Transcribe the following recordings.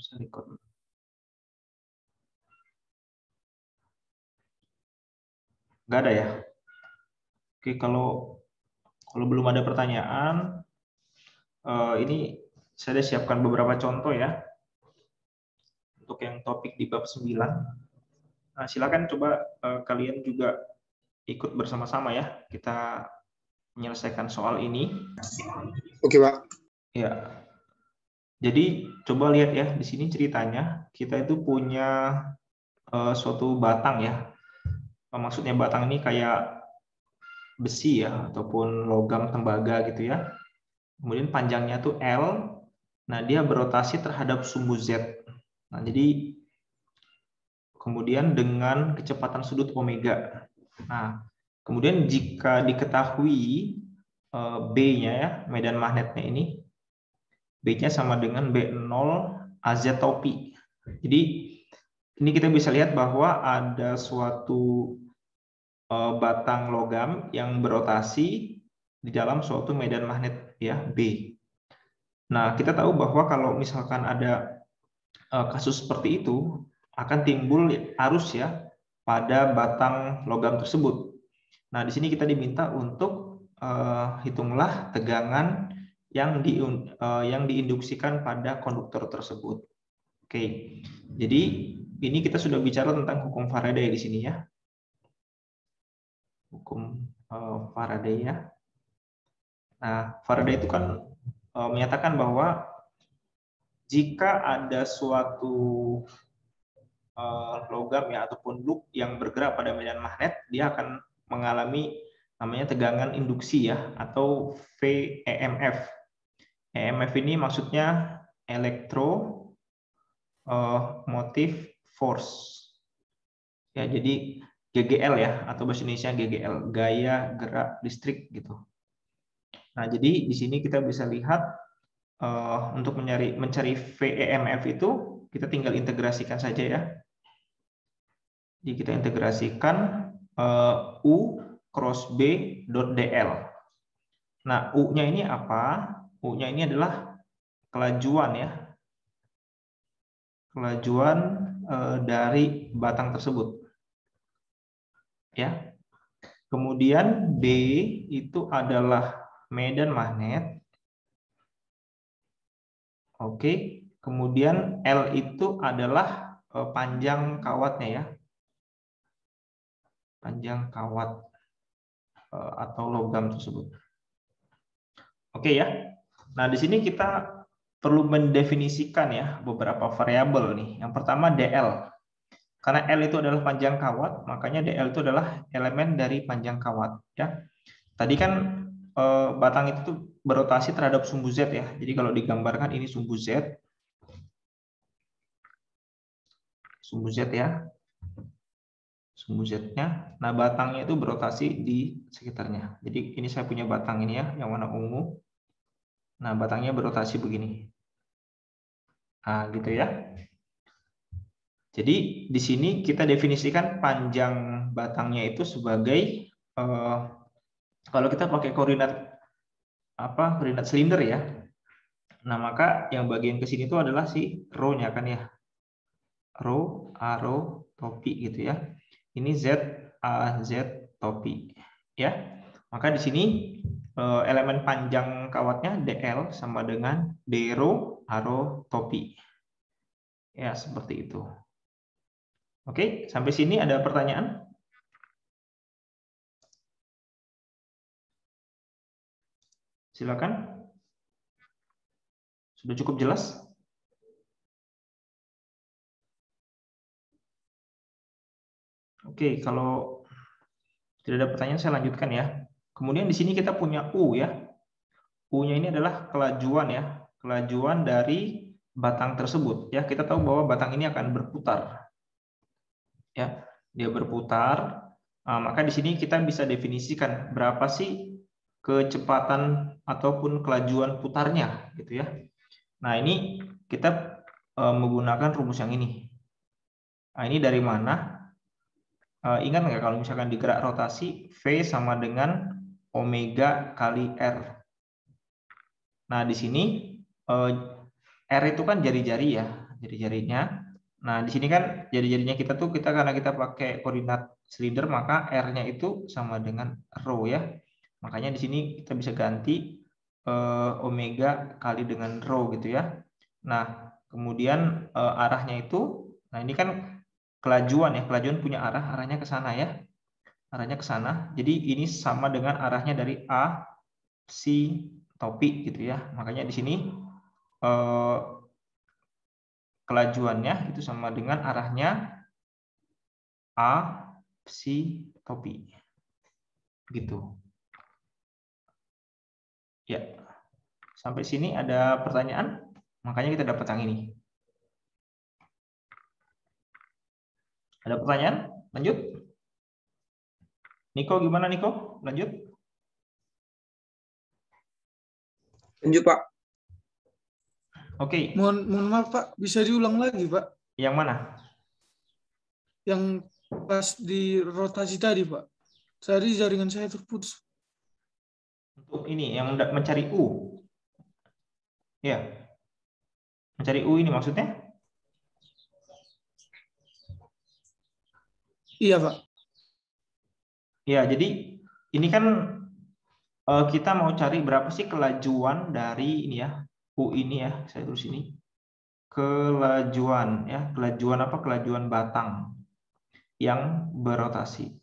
Saya record. Nggak ada ya? Oke, kalau belum ada pertanyaan, ini saya sudah siapkan beberapa contoh ya untuk yang topik di bab 9. Nah, silakan coba kalian juga ikut bersama-sama ya. Kita menyelesaikan soal ini. Oke, Pak. Ya. Jadi coba lihat ya, di sini ceritanya kita itu punya suatu batang ya. Maksudnya batang ini kayak besi ya, ataupun logam tembaga gitu ya. Kemudian panjangnya tuh L. Nah, dia berotasi terhadap sumbu Z. Nah, jadi kemudian dengan kecepatan sudut omega. Nah, kemudian jika diketahui B-nya ya, medan magnetnya ini, B-nya sama dengan B0 AZ tau pi. Jadi ini kita bisa lihat bahwa ada suatu batang logam yang berotasi di dalam suatu medan magnet ya, B. Nah, kita tahu bahwa kalau misalkan ada kasus seperti itu, akan timbul arus ya pada batang logam tersebut. Nah, di sini kita diminta untuk hitunglah tegangan yang diinduksikan pada konduktor tersebut. Oke, jadi ini kita sudah bicara tentang hukum Faraday di sini ya. Hukum Faraday ya. Nah, Faraday itu kan menyatakan bahwa jika ada suatu logam ya ataupun loop yang bergerak pada medan magnet, dia akan mengalami namanya tegangan induksi ya, atau VEMF. EMF ini maksudnya electromotive force. Ya, jadi GGL ya, atau bahasa Indonesia GGL, gaya gerak listrik gitu. Nah, jadi di sini kita bisa lihat untuk mencari VEMF itu kita tinggal integrasikan saja ya. Jadi kita integrasikan U cross B dot DL. Nah, U-nya ini apa? U-nya ini adalah kelajuan ya. Kelajuan dari batang tersebut. Ya. Kemudian B itu adalah medan magnet. Oke. Kemudian L itu adalah panjang kawatnya ya. Panjang kawat atau logam tersebut. Oke ya. Nah, di sini kita perlu mendefinisikan ya beberapa variabel nih. Yang pertama DL. Karena L itu adalah panjang kawat, makanya DL itu adalah elemen dari panjang kawat ya. Tadi kan batang itu berotasi terhadap sumbu Z ya. Jadi kalau digambarkan ini sumbu Z. Sumbu Z ya. Sumbu Z-nya. Nah, batangnya itu berotasi di sekitarnya. Jadi ini saya punya batang ini ya, yang warna ungu. Nah, batangnya berotasi begini. Nah, gitu ya. Jadi di sini kita definisikan panjang batangnya itu sebagai kalau kita pakai koordinat koordinat silinder ya. Nah, maka yang bagian ke sini itu adalah si rho-nya kan ya. Rho, A, rho, topi gitu ya. Ini Z, A, Z, topi. Ya. Maka di sini elemen panjang kawatnya DL sama dengan D rho, A rho, topi. Ya, seperti itu. Oke, sampai sini ada pertanyaan? Silakan. Sudah cukup jelas? Oke, kalau tidak ada pertanyaan saya lanjutkan ya. Kemudian di sini kita punya U ya. U-nya ini adalah kelajuan ya. Kelajuan dari batang tersebut ya. Kita tahu bahwa batang ini akan berputar. Ya, dia berputar. Nah, maka di sini kita bisa definisikan berapa sih kecepatan ataupun kelajuan putarnya gitu ya. Nah, ini kita menggunakan rumus yang ini. Nah, ini dari mana? Ingat nggak kalau misalkan di gerak rotasi V sama dengan omega kali R. Nah, di sini R itu kan jari-jari ya. jari-jarinya. Nah, di sini kan jari-jarinya kita tuh karena kita pakai koordinat silinder, maka R-nya itu sama dengan rho ya. Makanya di sini kita bisa ganti omega kali dengan rho gitu ya. Nah, kemudian arahnya itu, nah ini kan kelajuan ya, kelajuan punya arahnya ke sana ya. Arahnya ke sana. Jadi ini sama dengan arahnya dari A, psi, topi gitu ya. Makanya di sini kelajuannya itu sama dengan arahnya A, psi, topi. Gitu. Ya. Sampai sini ada pertanyaan? Makanya kita dapat yang ini. Ada pertanyaan? Lanjut. Niko gimana Niko? Lanjut. Lanjut, Pak. Oke. Mohon maaf Pak, bisa diulang lagi Pak? Yang mana? Yang pas di rotasi tadi Pak. Tadi jaringan saya terputus. Untuk ini yang mencari U. Ya. Mencari U ini maksudnya? Iya Pak. Ya, jadi ini kan kita mau cari berapa sih kelajuan dari ini ya, U ini ya, saya tulis ini. Kelajuan ya, kelajuan apa? Kelajuan batang yang berotasi.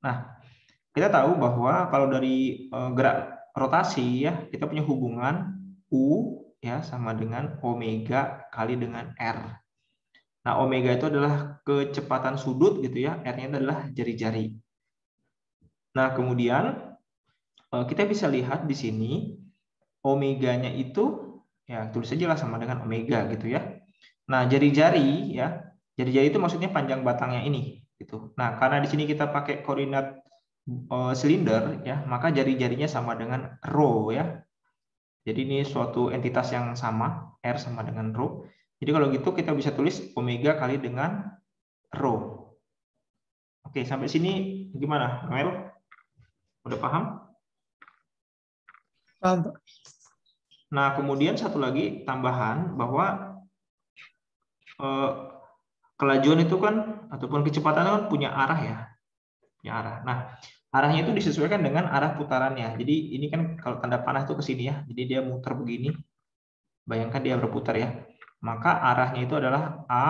Nah, kita tahu bahwa kalau dari gerak rotasi ya, kita punya hubungan U ya sama dengan omega kali dengan R. Nah, omega itu adalah kecepatan sudut gitu ya, R-nya adalah jari-jari. Nah, kemudian kita bisa lihat di sini omeganya itu ya tulis aja lah sama dengan omega gitu ya. Nah, jari-jari ya, jari-jari itu maksudnya panjang batangnya ini gitu. Nah, karena di sini kita pakai koordinat silinder ya, maka jari-jarinya sama dengan rho ya. Jadi ini suatu entitas yang sama, R sama dengan rho. Jadi kalau gitu kita bisa tulis omega kali dengan rho. Oke, sampai sini gimana, Mel? Udah paham? Paham Pak. Nah, kemudian satu lagi tambahan bahwa kelajuan itu kan ataupun kecepatan kan punya arah ya. Punya arah. Nah, arahnya itu disesuaikan dengan arah putarannya. Jadi ini kan kalau tanda panah itu ke sini ya. Jadi dia muter begini. Bayangkan dia berputar ya. Maka arahnya itu adalah A,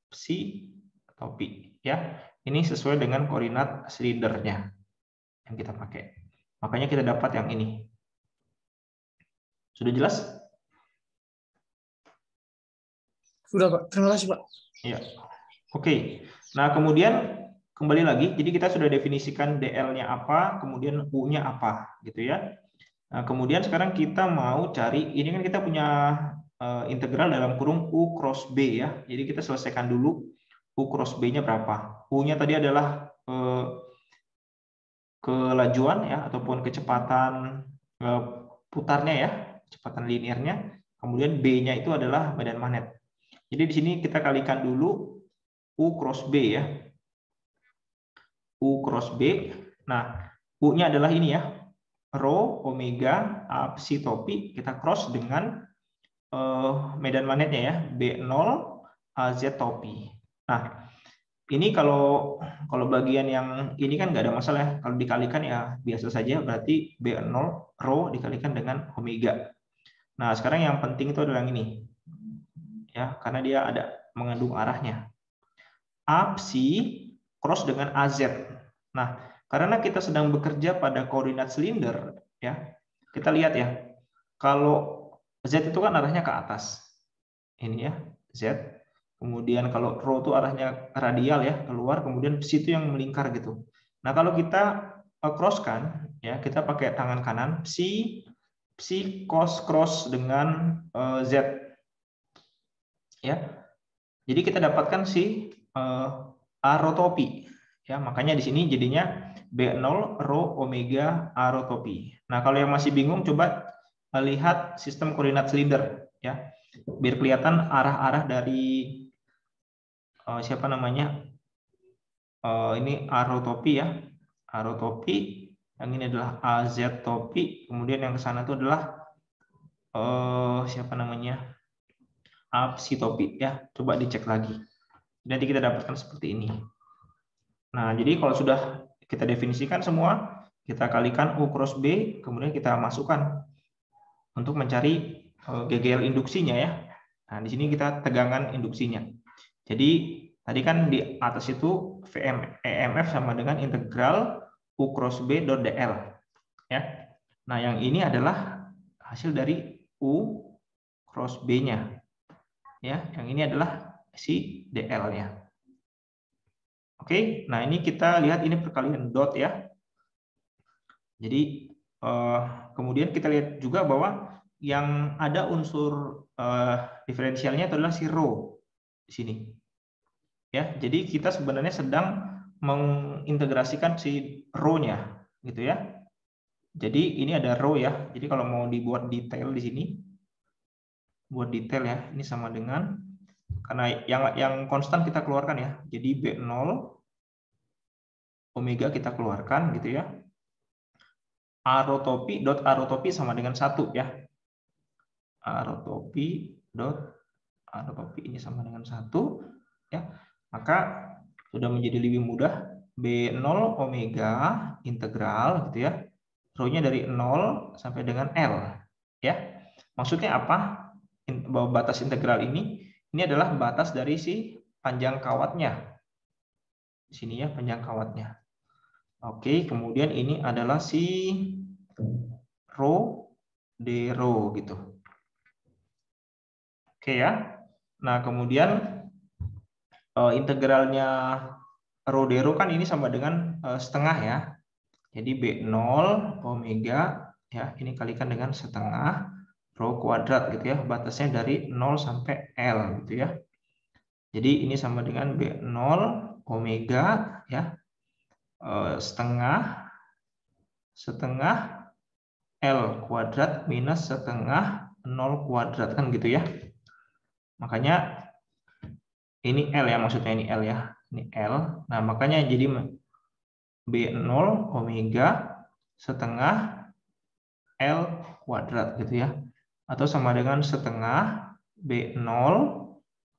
psi, topi ya. Ini sesuai dengan koordinat silindernya yang kita pakai. Makanya kita dapat yang ini. Sudah jelas? Sudah Pak, terima kasih Pak. Ya. Oke. Nah, kemudian kembali lagi, jadi kita sudah definisikan DL-nya apa, kemudian U-nya apa, gitu ya. Nah, kemudian sekarang kita mau cari, ini kan kita punya integral dalam kurung U cross B ya. Jadi kita selesaikan dulu U cross B-nya berapa. U-nya tadi adalah kelajuan ya, ataupun kecepatan putarnya ya, kecepatan linearnya. Kemudian B-nya itu adalah medan magnet. Jadi di sini kita kalikan dulu U cross B ya. U cross B. Nah, U-nya adalah ini ya. Rho, omega, psi topi. Kita cross dengan medan magnetnya ya. B0, AZ topi. Nah, ini kalau bagian yang ini kan nggak ada masalah ya. Kalau dikalikan ya biasa saja. Berarti B0, Rho dikalikan dengan omega. Nah, sekarang yang penting itu adalah yang ini. Ya, karena dia ada mengandung arahnya. A psi cross dengan AZ. Nah, karena kita sedang bekerja pada koordinat silinder, ya, kita lihat ya, kalau Z itu kan arahnya ke atas, ini ya, Z. Kemudian kalau rho itu arahnya radial ya, keluar, kemudian psi itu yang melingkar gitu. Nah, kalau kita cross-kan, ya, kita pakai tangan kanan, psi cross dengan Z. Ya. Jadi kita dapatkan si arotopi. Ya, makanya di sini jadinya B0 rho omega arotopi. Nah, kalau yang masih bingung coba lihat sistem koordinat silinder ya. Biar kelihatan arah-arah dari siapa namanya? Ini arotopi ya. Arotopi, yang ini adalah AZ topi, kemudian yang ke sana itu adalah siapa namanya? absitopi ya. Coba dicek lagi. Nanti kita dapatkan seperti ini. Nah, jadi kalau sudah kita definisikan semua, kita kalikan U cross B, kemudian kita masukkan untuk mencari GGL induksinya ya. Nah, di sini kita tegangan induksinya. Jadi tadi kan di atas itu EMF sama dengan integral U cross B dot dl ya. Nah, yang ini adalah hasil dari U cross B-nya. Ya, yang ini adalah si dl-nya. Oke, nah ini kita lihat ini perkalian dot ya. Jadi kemudian kita lihat juga bahwa yang ada unsur diferensialnya adalah si rho di sini. Ya, jadi kita sebenarnya sedang mengintegrasikan si rho-nya gitu ya. Jadi ini ada rho ya. Jadi kalau mau dibuat detail di sini, buat detail ya, ini sama dengan karena yang konstan kita keluarkan ya. Jadi B0 omega kita keluarkan gitu ya. Arotopi dot arotopi sama dengan 1 ya. Arotopi dot arotopi ini sama dengan 1 ya. Maka sudah menjadi lebih mudah. B0 omega integral gitu ya. Rho-nya dari 0 sampai dengan L ya. Maksudnya apa? Bahwa batas integral ini adalah batas dari si panjang kawatnya. Di sini ya panjang kawatnya. Oke, kemudian ini adalah si rho d rho gitu. Oke ya. Nah, kemudian integralnya rho d rho kan ini sama dengan setengah ya. Jadi B0 omega ya, ini kalikan dengan setengah rho kuadrat gitu ya. Batasnya dari 0 sampai L gitu ya. Jadi ini sama dengan B0 omega ya. Setengah L kuadrat minus setengah 0 kuadrat kan gitu ya. Makanya ini L ya, maksudnya ini L ya. Ini L. Nah, makanya jadi B0 omega setengah L kuadrat gitu ya. Atau sama dengan setengah B0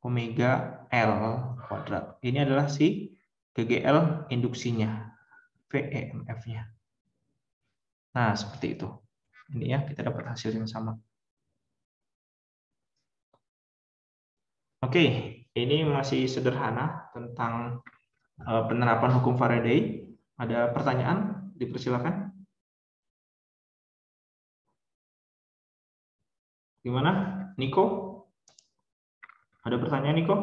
omega L kuadrat. Ini adalah si GGL induksinya, VEMF-nya. Nah, seperti itu. Ini ya, kita dapat hasil yang sama. Oke, ini masih sederhana tentang penerapan hukum Faraday. Ada pertanyaan? Dipersilakan. Gimana, Niko? Ada pertanyaan, Niko?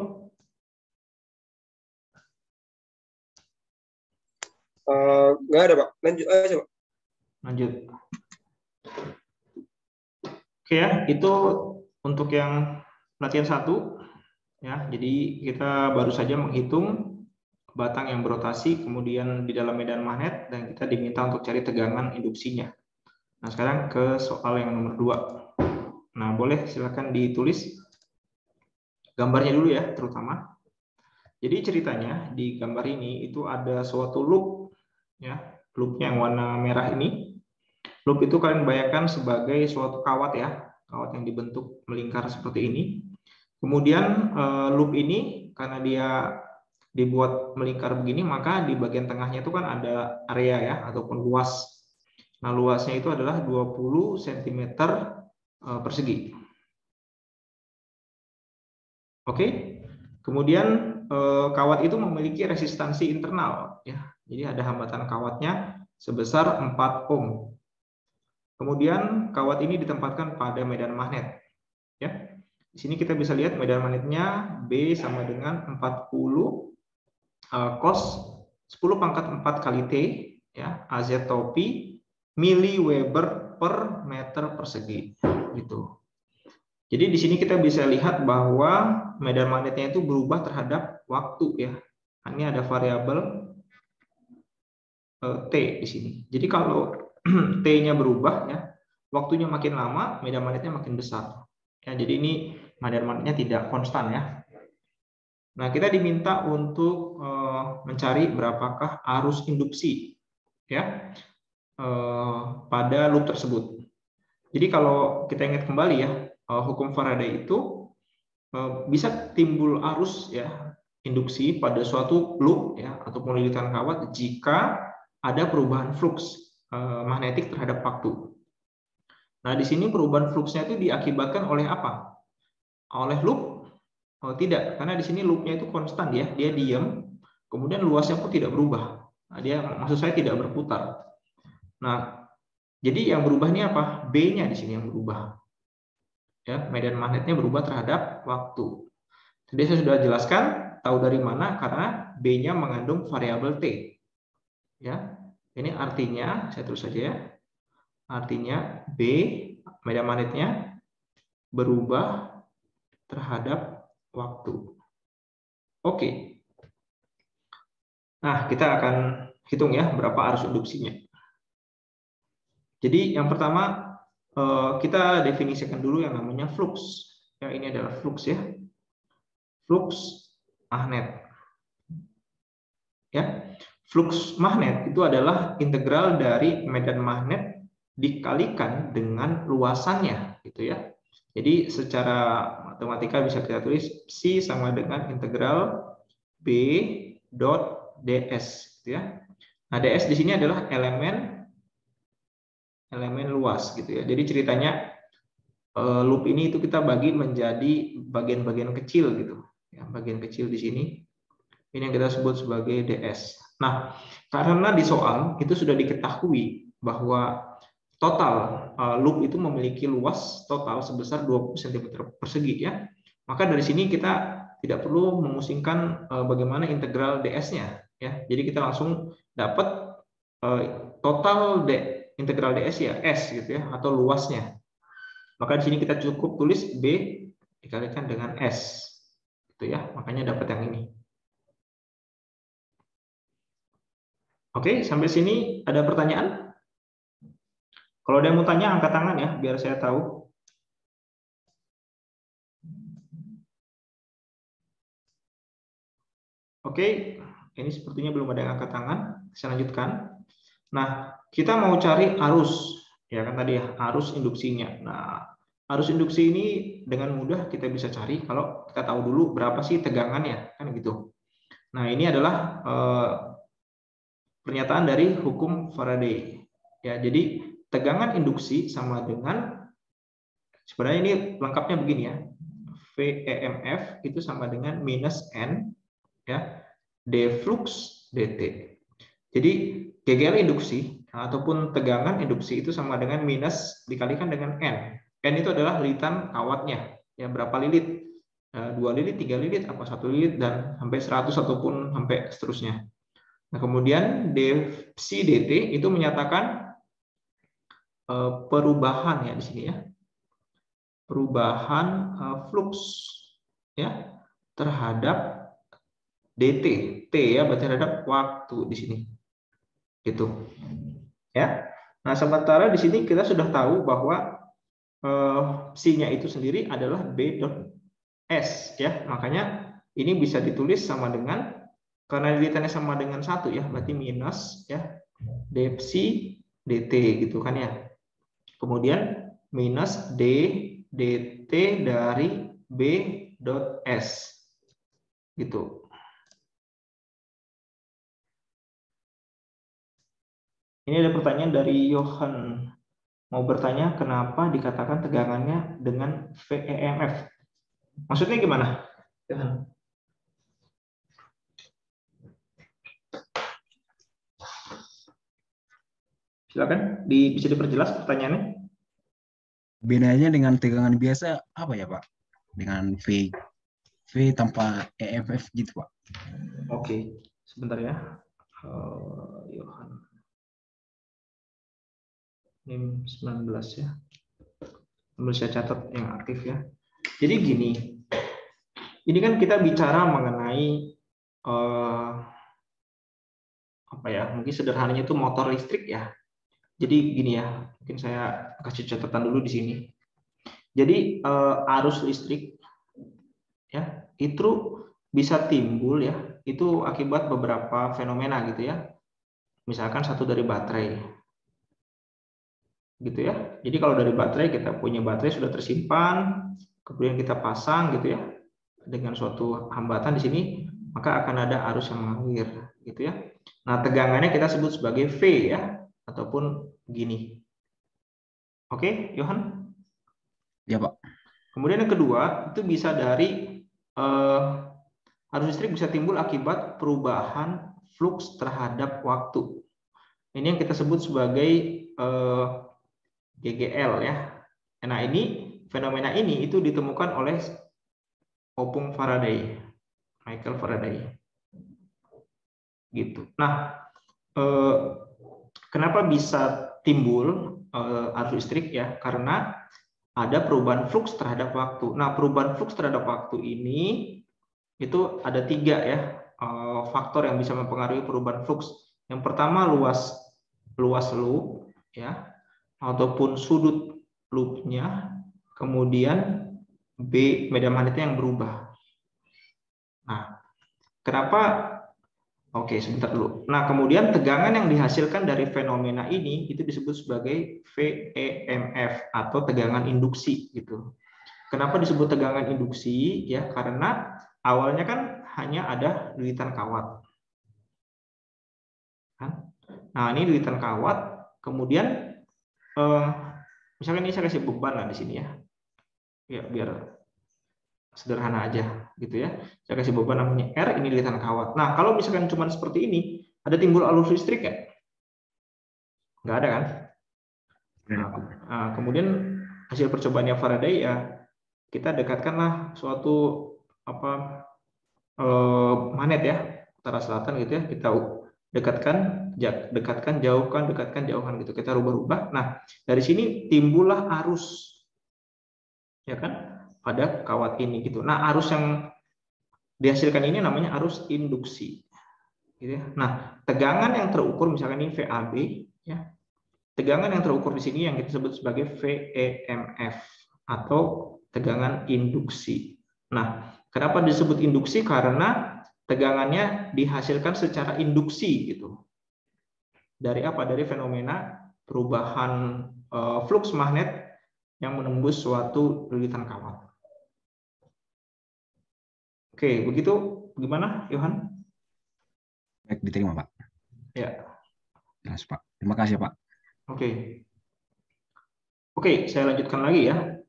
Nggak ada, Pak. Lanjut aja, Pak. Lanjut. Oke ya, itu untuk yang latihan 1. Ya, jadi kita baru saja menghitung batang yang berotasi, kemudian di dalam medan magnet, dan kita diminta untuk cari tegangan induksinya. Nah, sekarang ke soal yang nomor 2. Nah, boleh silakan ditulis gambarnya dulu ya, terutama. Jadi ceritanya di gambar ini itu ada suatu loop, ya, loopnya yang warna merah ini. Loop itu kalian bayangkan sebagai suatu kawat ya, kawat yang dibentuk melingkar seperti ini. Kemudian loop ini karena dia dibuat melingkar begini, maka di bagian tengahnya itu kan ada area ya, ataupun luas. Nah, luasnya itu adalah 20 cm persegi. Oke. Kemudian kawat itu memiliki resistansi internal ya. Jadi ada hambatan kawatnya sebesar 4 ohm. Kemudian kawat ini ditempatkan pada medan magnet ya. Di sini kita bisa lihat medan magnetnya B sama dengan 40 cos 10 pangkat 4 kali T ya, azeotopi miliweber per meter persegi gitu. Jadi di sini kita bisa lihat bahwa medan magnetnya itu berubah terhadap waktu ya. Ini ada variabel T di sini. Jadi kalau T-nya berubah ya, waktunya makin lama, medan magnetnya makin besar. Ya, jadi ini medan magnetnya tidak konstan ya. Nah, kita diminta untuk mencari berapakah arus induksi ya pada loop tersebut. Jadi kalau kita ingat kembali ya, hukum Faraday itu bisa timbul arus ya induksi pada suatu loop ya ataupun lilitan kawat jika ada perubahan fluks magnetik terhadap waktu. Nah, di sini perubahan fluksnya itu diakibatkan oleh apa? Oleh loop? Oh, tidak, karena di sini loopnya itu konstan ya, dia diam, kemudian luasnya pun tidak berubah. Nah, dia maksud saya tidak berputar. Nah, jadi yang berubah ini apa? B-nya di sini yang berubah. Ya, medan magnetnya berubah terhadap waktu. Tadi saya sudah jelaskan, tahu dari mana? Karena B-nya mengandung variabel T. Ya, ini artinya saya terus saja ya. Artinya B, medan magnetnya berubah terhadap waktu. Oke. Nah, kita akan hitung ya berapa arus induksinya. Jadi yang pertama kita definisikan dulu yang namanya flux. Ya, ini adalah flux ya. Flux magnet. Ya. Flux magnet itu adalah integral dari medan magnet dikalikan dengan luasannya gitu ya. Jadi secara matematika bisa kita tulis C sama dengan integral B dot ds gitu ya. Nah, ds di sini adalah elemen luas gitu ya. Jadi ceritanya loop ini itu kita bagi menjadi bagian-bagian kecil gitu. Ya, bagian kecil di sini. Ini yang kita sebut sebagai ds. Nah, karena di soal itu sudah diketahui bahwa total loop itu memiliki luas total sebesar 20 cm persegi ya. Maka dari sini kita tidak perlu memusingkan bagaimana integral ds-nya ya. Jadi kita langsung dapat total integral ds ya s gitu ya atau luasnya. Maka di sini kita cukup tulis b dikalikan dengan s gitu ya. Makanya dapat yang ini. Oke, sampai sini ada pertanyaan? Kalau ada yang mau tanya, angkat tangan ya, biar saya tahu. Oke, ini sepertinya belum ada yang angkat tangan. Saya lanjutkan. Nah, kita mau cari arus, ya kan tadi ya, arus induksinya. Nah, arus induksi ini dengan mudah kita bisa cari kalau kita tahu dulu berapa sih tegangannya, kan gitu. Nah, ini adalah pernyataan dari hukum Faraday. Ya, jadi tegangan induksi sama dengan sebenarnya ini lengkapnya begini ya. VEMF itu sama dengan minus N ya D flux dt. Jadi GGL induksi ataupun tegangan induksi itu sama dengan minus dikalikan dengan N. N itu adalah lilitan kawatnya. Ya, berapa lilit? 2 lilit, 3 lilit, apa 1 lilit dan sampai 100 ataupun sampai seterusnya. Nah, kemudian Psi dt itu menyatakan perubahan ya di sini ya. Perubahan flux ya terhadap dt. T ya berarti terhadap waktu di sini. Gitu. Ya. Nah, sementara di sini kita sudah tahu bahwa psi-nya itu sendiri adalah B dot S ya. Makanya ini bisa ditulis sama dengan karena lilitannya sama dengan 1 ya, berarti minus ya d psi dt gitu kan ya. Kemudian minus d dt dari B dot S gitu. Ini ada pertanyaan dari Johan. Mau bertanya kenapa dikatakan tegangannya dengan VEMF? Maksudnya gimana, Johan? Silakan bisa diperjelas pertanyaannya. Bedanya dengan tegangan biasa apa ya Pak? Dengan V tanpa EMF gitu Pak. Oke, sebentar ya. Johan. NIM 19 ya. Sambil saya catat yang aktif ya. Jadi gini, ini kan kita bicara mengenai apa ya? Mungkin sederhananya itu motor listrik ya. Jadi gini ya, mungkin saya kasih catatan dulu di sini. Jadi arus listrik ya itu bisa timbul ya, itu akibat beberapa fenomena gitu ya. Misalkan satu dari baterai, gitu ya. Jadi kalau dari baterai kita punya baterai sudah tersimpan, kemudian kita pasang gitu ya. dengan suatu hambatan di sini, maka akan ada arus yang mengalir, gitu ya. Nah, tegangannya kita sebut sebagai V ya, ataupun gini. Oke, Johan? Ya, Pak. Kemudian yang kedua, itu bisa dari arus listrik bisa timbul akibat perubahan flux terhadap waktu. Ini yang kita sebut sebagai GGL ya. Nah, fenomena ini itu ditemukan oleh Opung Faraday, Michael Faraday. Gitu. Nah, kenapa bisa timbul arus listrik ya? Karena ada perubahan flux terhadap waktu. Nah, perubahan flux terhadap waktu ini itu ada 3 ya faktor yang bisa mempengaruhi perubahan flux. Yang pertama luas loop ya, ataupun sudut loopnya. Kemudian B, medan magnetnya yang berubah. Nah, kenapa? Oke, sebentar dulu. Nah, kemudian tegangan yang dihasilkan dari fenomena ini itu disebut sebagai VEMF atau tegangan induksi gitu. Kenapa disebut tegangan induksi? Ya, karena awalnya kan hanya ada lilitan kawat. Nah, ini lilitan kawat, kemudian misalkan ini saya kasih beban lah di sini ya. Ya, biar sederhana aja gitu ya. Saya kasih beban namanya R, ini lilitan kawat. Nah, kalau misalkan cuma seperti ini, ada timbul arus listrik ya? Nggak ada kan? Nah, kemudian hasil percobaannya Faraday ya, kita dekatkanlah suatu magnet ya, utara selatan gitu ya, kita dekatkan, jauhkan gitu, kita rubah-rubah. Nah, dari sini timbullah arus ya kan pada kawat ini gitu. Nah, arus yang dihasilkan ini namanya arus induksi gitu ya. Nah, tegangan yang terukur misalkan ini VAB ya. Tegangan yang terukur di sini yang kita sebut sebagai VEMF atau tegangan induksi. Nah, kenapa disebut induksi? Karena tegangannya dihasilkan secara induksi gitu. Dari apa? Dari fenomena perubahan flux magnet yang menembus suatu lilitan kawat. Oke, begitu gimana, Johan? Baik, diterima, Pak. Ya. Jelas, Pak. Terima kasih, Pak. Oke, saya lanjutkan lagi ya.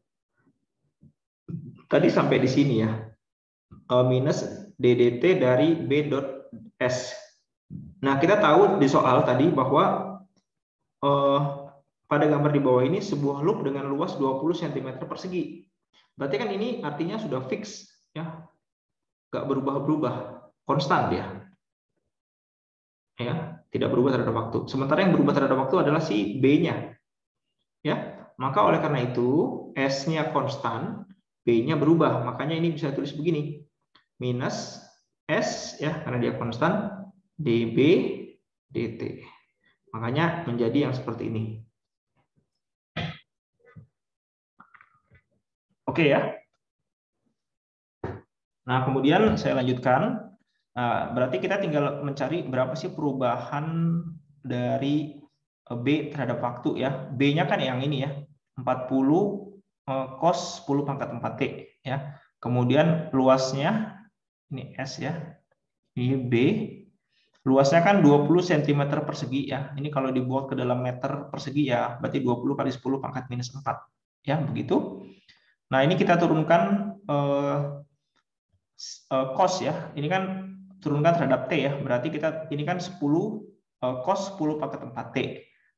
Tadi sampai di sini ya. Minus DDT dari B.S. Nah, kita tahu di soal tadi bahwa pada gambar di bawah ini sebuah loop dengan luas 20 cm persegi. Berarti kan ini artinya sudah fix ya. Nggak berubah-berubah, konstan dia. Ya, tidak berubah terhadap waktu. Sementara yang berubah terhadap waktu adalah si B-nya. Ya, maka oleh karena itu S-nya konstan, B-nya berubah. Makanya ini bisa tulis begini. Minus S ya karena dia konstan dB dt. Makanya menjadi yang seperti ini. Oke ya. Nah, kemudian saya lanjutkan. Nah, berarti kita tinggal mencari berapa sih perubahan dari B terhadap waktu ya. B-nya kan yang ini ya. 40 cos 10 pangkat 4T ya. Kemudian luasnya ini S ya. Ini B. Luasnya kan 20 cm persegi ya. Ini kalau dibuat ke dalam meter persegi ya, berarti 20 kali 10 pangkat minus 4. Ya, begitu. Nah, ini kita turunkan cos ya. Ini kan turunkan terhadap T ya. Berarti kita ini kan 10 cos 10 pangkat 4T.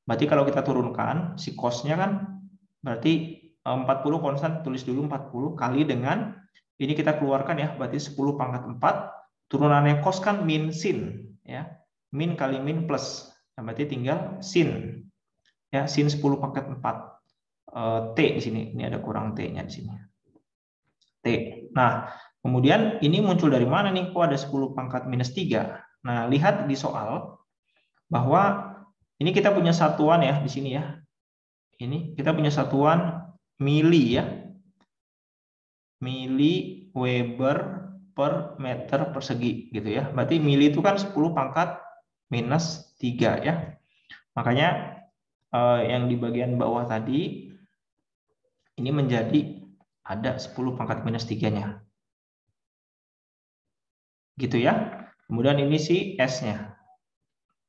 Berarti kalau kita turunkan si cosnya kan berarti 40 konstan, tulis dulu 40 kali dengan ini kita keluarkan ya, berarti 10 pangkat 4. Turunannya cos kan min sin ya. Min kali min plus. Nah, berarti tinggal sin. Ya, sin 10 pangkat 4. T di sini. Ini ada kurang T-nya di sini. T. Nah, kemudian ini muncul dari mana nih? Kok ada 10 pangkat minus 3? Nah, lihat di soal bahwa ini kita punya satuan ya di sini ya. Ini kita punya satuan mili ya. Mili Weber per meter persegi gitu ya. Berarti mili itu kan 10 pangkat minus 3 ya. Makanya yang di bagian bawah tadi ini menjadi ada 10 pangkat minus 3-nya. Gitu ya. Kemudian ini si S-nya.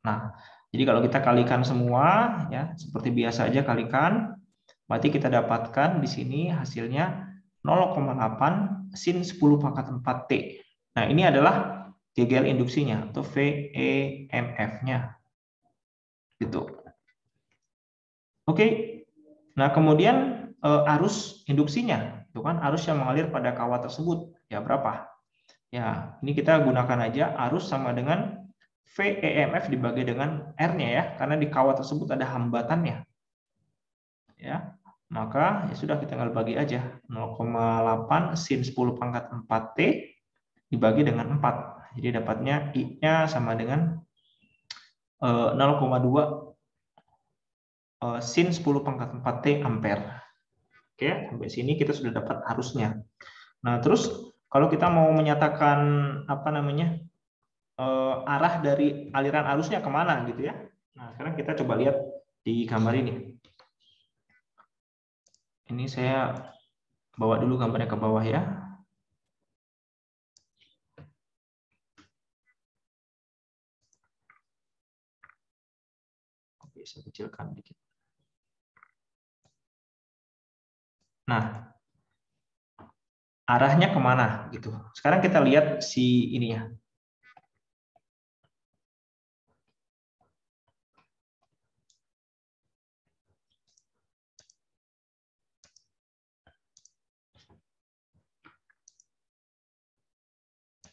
Nah, jadi kalau kita kalikan semua, ya seperti biasa aja kalikan, berarti kita dapatkan di sini hasilnya 0,8 sin 10 pangkat 4T. Nah, ini adalah GGL induksinya atau VEMF-nya. Gitu. Oke. Nah, kemudian arus induksinya, itu kan arus yang mengalir pada kawat tersebut, ya berapa? Ya, ini kita gunakan aja arus sama dengan VEMF dibagi dengan R-nya ya, karena di kawat tersebut ada hambatannya. Ya, maka ya sudah kita tinggal bagi aja 0,8 sin 10 pangkat 4T dibagi dengan 4. Jadi dapatnya I-nya sama dengan 0,2 sin 10 pangkat 4T ampere. Oke, sampai sini kita sudah dapat arusnya. Nah, terus kalau kita mau menyatakan apa namanya arah dari aliran arusnya kemana gitu ya. Nah, sekarang kita coba lihat di gambar ini. Ini saya bawa dulu gambarnya ke bawah ya. Oke, saya kecilkan dikit. Nah, arahnya kemana gitu. Sekarang kita lihat si ini ya.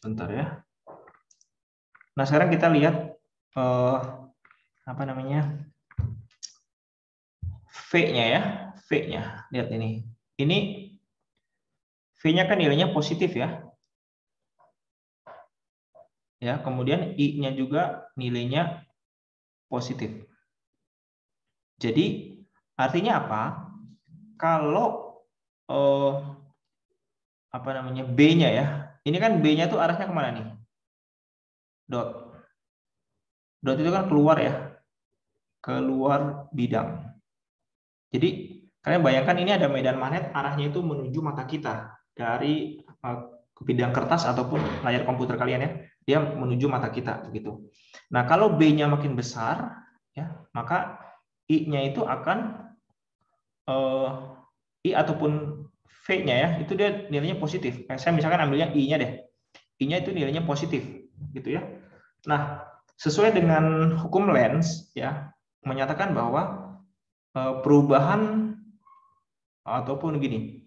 Bentar ya. Nah, sekarang kita lihat apa namanya V-nya ya, V-nya. Lihat ini. Ini V-nya kan nilainya positif ya. Ya, kemudian I-nya juga nilainya positif. Jadi artinya apa? Kalau apa namanya B-nya ya, ini kan B-nya tuh arahnya kemana nih? Dot. Dot itu kan keluar ya, keluar bidang. Jadi kalian bayangkan ini ada medan magnet, arahnya itu menuju mata kita dari ke bidang kertas ataupun layar komputer kalian ya, dia menuju mata kita begitu. Nah, kalau B-nya makin besar ya, maka I-nya itu akan I ataupun V-nya ya, itu dia nilainya positif. Saya misalkan ambilnya I-nya deh. I-nya itu nilainya positif gitu ya. Nah, sesuai dengan hukum Lenz ya, menyatakan bahwa perubahan ataupun gini,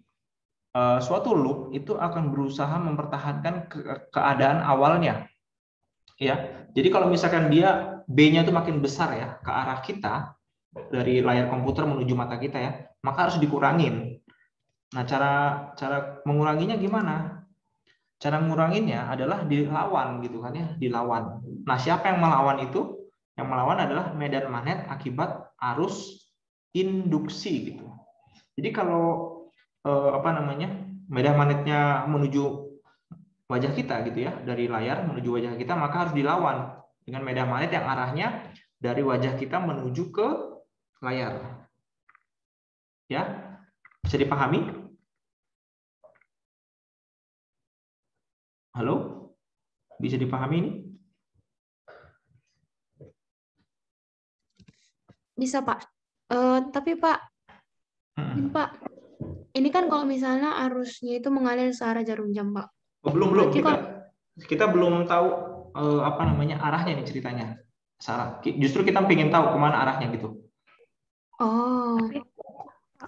suatu loop itu akan berusaha mempertahankan keadaan awalnya. Ya, jadi kalau misalkan dia B-nya itu makin besar ya ke arah kita dari layar komputer menuju mata kita ya, maka harus dikurangin. Nah, cara menguranginya gimana? Cara menguranginnya adalah dilawan gitu kan ya, dilawan. Nah, siapa yang melawan itu? Yang melawan adalah medan magnet akibat arus induksi gitu. Jadi kalau apa namanya? Medan magnetnya menuju wajah kita gitu ya, dari layar menuju wajah kita, maka harus dilawan dengan medan magnet yang arahnya dari wajah kita menuju ke layar. Ya, bisa dipahami? Halo? Bisa dipahami ini? Bisa, Pak. Tapi Pak, ini kan kalau misalnya arusnya itu mengalir searah jarum jam, Pak. Oh, belum. Berarti Kita belum tahu apa namanya arahnya nih ceritanya. Justru kita pengen tahu kemana arahnya gitu. Oh.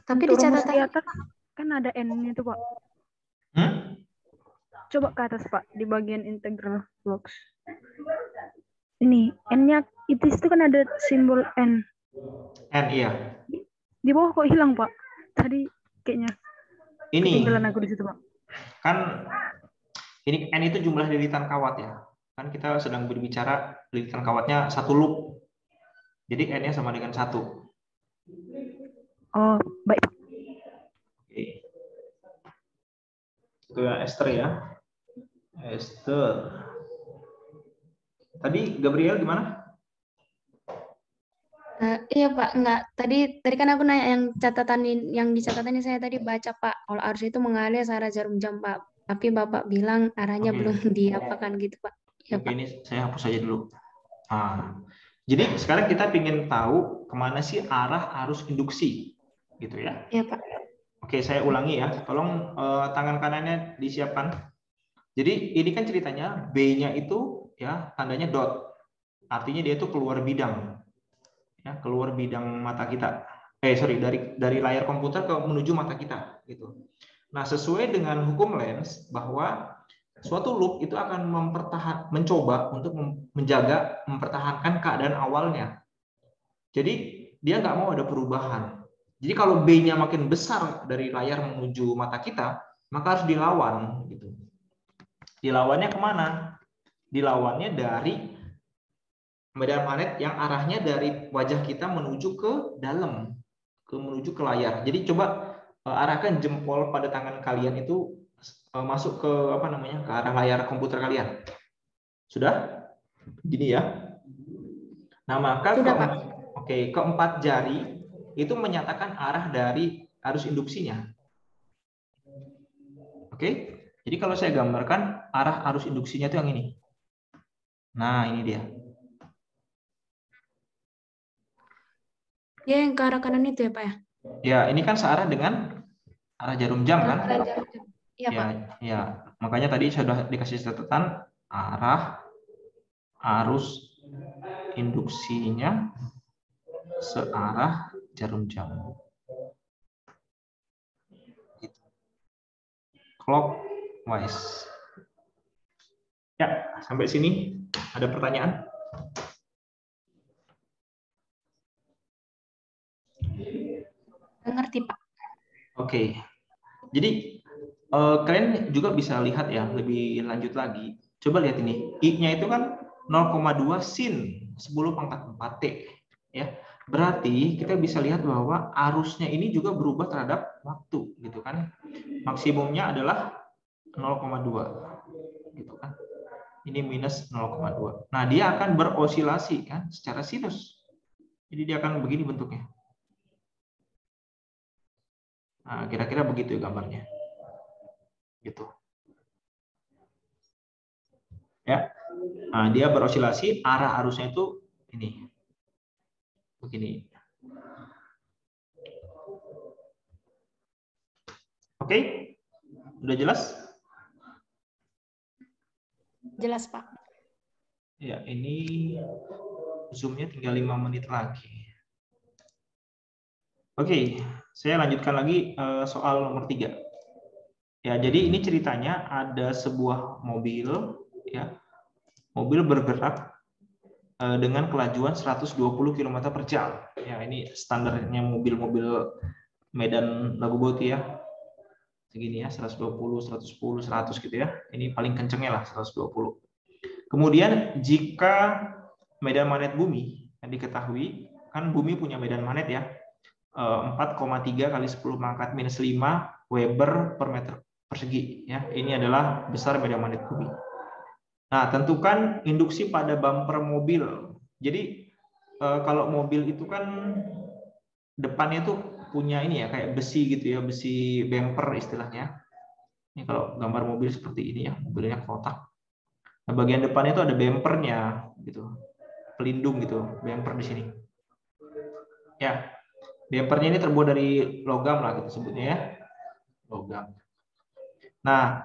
Tapi Untuk di rumus di catatan atas kan ada N-nya tuh, Pak. Coba ke atas, Pak, di bagian integral flux. Ini, N-nya itu kan ada simbol N. N, iya. Di bawah kok hilang, Pak? Tadi kayaknya Ini ketinggalan aku di situ, Pak. kan ini N itu jumlah lilitan kawat ya. Kan kita sedang berbicara lilitan kawatnya satu loop. Jadi N-nya sama dengan 1. Oh, baik. Oke. Itu ya Esther ya. Esther. Tadi Gabriel gimana? iya Pak, enggak. Tadi kan aku nanya yang catatan yang di catatannya saya tadi baca Pak, kalau arus itu mengalir searah jarum jam Pak. tapi Bapak bilang arahnya Oke. belum diapakan gitu, Pak. Ya, Oke, Pak. ini saya hapus aja dulu. Nah, jadi sekarang kita ingin tahu kemana sih arah arus induksi, gitu ya. Ya, Pak. Oke, saya ulangi ya. Tolong tangan kanannya disiapkan. Jadi ini kan ceritanya B-nya itu ya tandanya dot. Artinya dia itu keluar bidang. Ya, keluar bidang mata kita. Dari layar komputer ke menuju mata kita gitu. Nah, sesuai dengan hukum Lenz bahwa suatu loop itu akan mencoba untuk mempertahankan keadaan awalnya. Jadi dia nggak mau ada perubahan. Jadi kalau B-nya makin besar dari layar menuju mata kita, maka harus dilawan. Gitu. Dilawannya kemana? Dilawannya dari medan magnet yang arahnya dari wajah kita menuju ke dalam, menuju ke layar. Jadi coba arahkan jempol pada tangan kalian itu masuk ke ke arah layar komputer kalian. Sudah? Gini ya. Nah, maka Sudah, Pak. keempat jari itu menyatakan arah dari arus induksinya. Oke? Jadi kalau saya gambarkan arah arus induksinya itu yang ini. Nah, ini dia. Dia yang ke arah kanan itu ya, Pak ya? Ya, ini kan searah dengan arah jarum jam kan? Iya, Pak. Ya, makanya tadi sudah dikasih catatan arah arus induksinya searah jarum jam. Clockwise. Ya, sampai sini ada pertanyaan? Ngerti, Pak. Oke. Jadi kalian juga bisa lihat ya lebih lanjut lagi. Coba lihat ini. I-nya itu kan 0,2 sin 10 pangkat 4T. Ya. Berarti kita bisa lihat bahwa arusnya ini juga berubah terhadap waktu, gitu kan? Maksimumnya adalah 0,2, gitu kan? Ini minus 0,2. Nah, dia akan berosilasi kan secara sinus. Jadi dia akan begini bentuknya. Nah, kira-kira begitu gambarnya. Gitu. Ya. Nah, dia berosilasi, arah arusnya itu ini. Begini. Oke? Udah jelas? Jelas, Pak. Ya, ini zoom-nya tinggal 5 menit lagi. Oke, saya lanjutkan lagi soal nomor 3. Ya, jadi ini ceritanya ada sebuah mobil, ya, mobil bergerak dengan kelajuan 120 km per jam. Ya, ini standarnya mobil-mobil Medan Laguboti ya. Segini ya, 120, 110, 100 gitu ya. Ini paling kencengnya lah 120. Kemudian jika medan magnet bumi yang diketahui, kan bumi punya medan magnet ya. 4,3 kali 10 pangkat minus 5 Weber per meter persegi ya. Ini adalah besar medan magnet bumi. Nah, tentukan induksi pada bumper mobil. Jadi kalau mobil itu kan depannya tuh punya ini ya kayak besi gitu ya, besi bumper istilahnya. Ini kalau gambar mobil seperti ini ya, mobilnya kotak. Nah, bagian depannya itu ada bumpernya gitu. Pelindung gitu, bumper di sini. Ya. Bumpernya ini terbuat dari logam lah gitu sebutnya ya. Logam. Nah,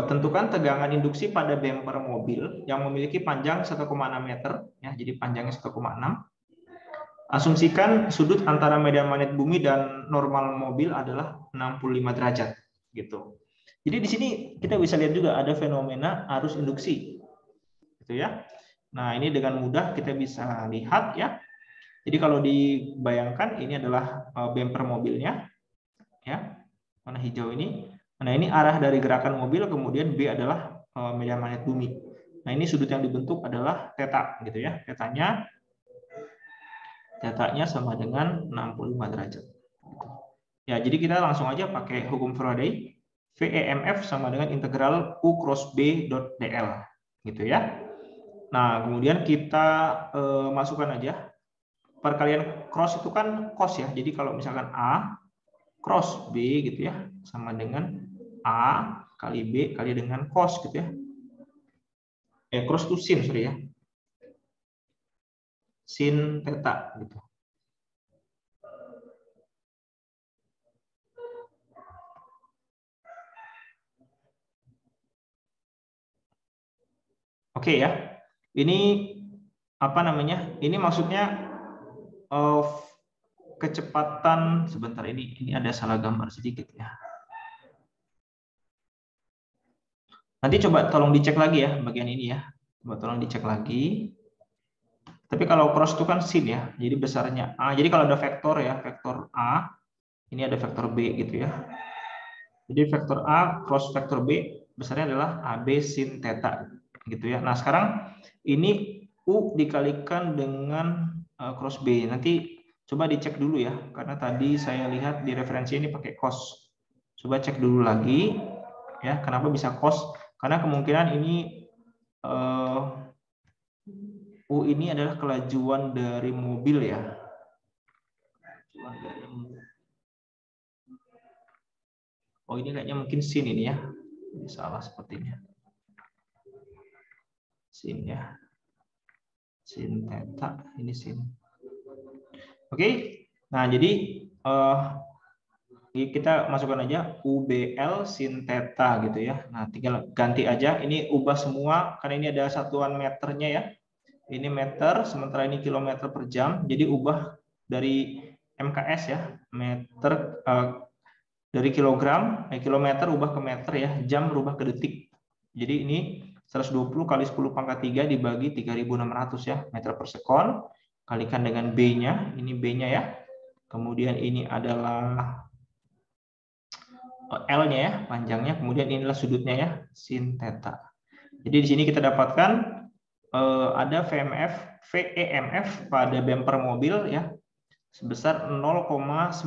tentukan tegangan induksi pada bumper mobil yang memiliki panjang 1,6 meter ya, jadi panjangnya 1,6. Asumsikan sudut antara medan magnet bumi dan normal mobil adalah 65 derajat gitu. Jadi di sini kita bisa lihat juga ada fenomena arus induksi. Gitu ya. Nah, ini dengan mudah kita bisa lihat ya. Jadi kalau dibayangkan ini adalah bumper mobilnya ya. Warna hijau ini. Nah, ini arah dari gerakan mobil, kemudian B adalah medan magnet bumi. Nah, ini sudut yang dibentuk adalah theta gitu ya. Tetanya sama dengan 65 derajat. Ya, jadi kita langsung aja pakai hukum Faraday. VEMF sama dengan integral U cross B dot dl gitu ya. Nah, kemudian kita masukkan aja perkalian cross itu kan cos ya. Jadi kalau misalkan A cross B gitu ya sama dengan A kali B kali dengan cos gitu ya. Cos itu sin, sorry ya. Sin theta gitu. Oke ya. Ini apa namanya? Ini maksudnya kecepatan, sebentar, ini ada salah gambar sedikit ya. Nanti coba tolong dicek lagi ya bagian ini ya. Coba tolong dicek lagi. Tapi kalau cross itu kan sin ya. Jadi besarnya A. Jadi kalau ada vektor ya, vektor A, ini ada vektor B gitu ya. Jadi vektor A cross vektor B besarnya adalah AB sin theta gitu ya. Nah, sekarang ini U dikalikan dengan cross B. Nanti coba dicek dulu ya, karena tadi saya lihat di referensi ini pakai cos. Coba cek dulu lagi ya, kenapa bisa cos? Karena kemungkinan ini U ini adalah kelajuan dari mobil ya. Oh, ini kayaknya mungkin sin ini ya. Ini salah sepertinya. Sin ya. Sin theta, ini sin. Oke. Nah, jadi kita masukkan aja UBL sin theta gitu ya. Nah, tinggal ganti aja. Ini ubah semua karena ini ada satuan meternya ya. Ini meter, sementara ini kilometer per jam. Jadi ubah dari MKS ya, meter dari kilogram, kilometer ubah ke meter ya, jam berubah ke detik. Jadi ini 120 kali 10 pangkat 3 dibagi 3.600 ya, meter per sekon. Kalikan dengan B-nya, ini B-nya ya. Kemudian ini adalah L-nya ya, panjangnya. Kemudian inilah sudutnya ya, sin theta. Jadi di sini kita dapatkan ada VEMF pada bumper mobil ya sebesar 0,97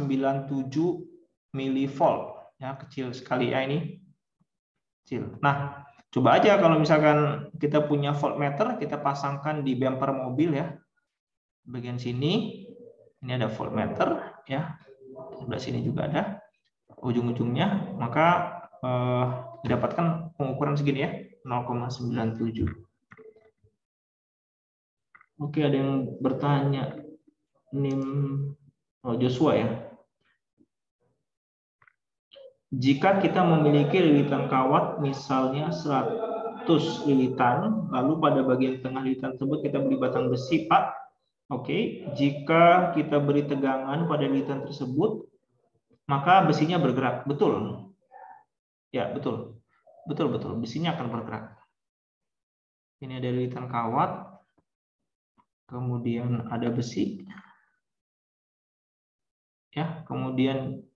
milivolt ya, kecil sekali ya ini. Kecil. Nah, coba aja kalau misalkan kita punya voltmeter, kita pasangkan di bumper mobil ya. Bagian sini ini ada voltmeter ya. Sebelah sini juga ada ujung-ujungnya, maka didapatkan pengukuran segini ya, 0,97. Oke, ada yang bertanya. NIM Joshua ya. Jika kita memiliki lilitan kawat misalnya 100 lilitan, lalu pada bagian tengah lilitan tersebut kita beri batang besi, Pak. Oke, jika kita beri tegangan pada lilitan tersebut, maka besinya bergerak. Betul. Ya, betul. Betul, besinya akan bergerak. Ini ada lilitan kawat. Kemudian ada besi, ya. Kemudian